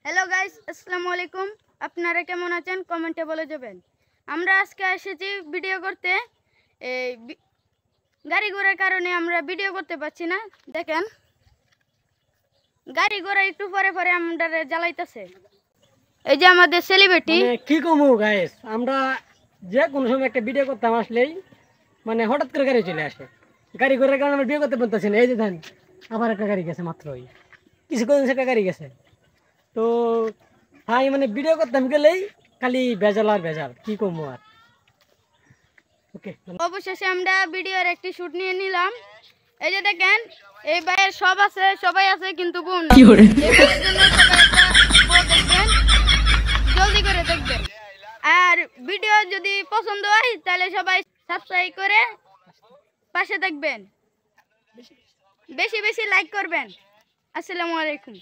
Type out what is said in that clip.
Hello guys, আসসালামু আলাইকুম। আপনারা কেমন আছেন কমেন্টে বলে যাবেন। আমরা আজকে এসেছি ভিডিও করতে। এই গাড়ি ঘোড়ার কারণে আমরা ভিডিও করতে পারছি না। দেখেন গাড়ি ঘোড়া একটু পরে পরে আমরা জ্বালাইতেছে। এই যে আমাদের সেলিব্রিটি। কি কমু গাইস, আমরা যে কোনো সময় একটা ভিডিও করতাম আসলেই হঠাৎ করে গাড়ি চলে আসে। গাড়ি ঘোড়ার কারণে আমরা ভিডিও করতে পারতেছি না। এই যে ধান আবার একটা গাড়ি গেছে, মাত্রই কিছুক্ষণ একটা গাড়ি গেছে। তো ভাই ভিডিও করতাম গেলেই খালি ভেজাল আর ভেজাল, কি কমু আর। ওকে, অবশেষে আমরা ভিডিওর একটি শুট নিয়ে নিলাম। এই যে দেখেন এই ভাইয়ের সবাই আছে কিন্তু বোন না। এই ভাইয়ের জন্য সবাই একটা বউ দেখবেন, জলদি করে দেখবেন। আর ভিডিও যদি পছন্দ হয় তাহলে সবাই সাবস্ক্রাইব করে পাশে থাকবেন, বেশি বেশি লাইক করবেন। আসসালামু আলাইকুম।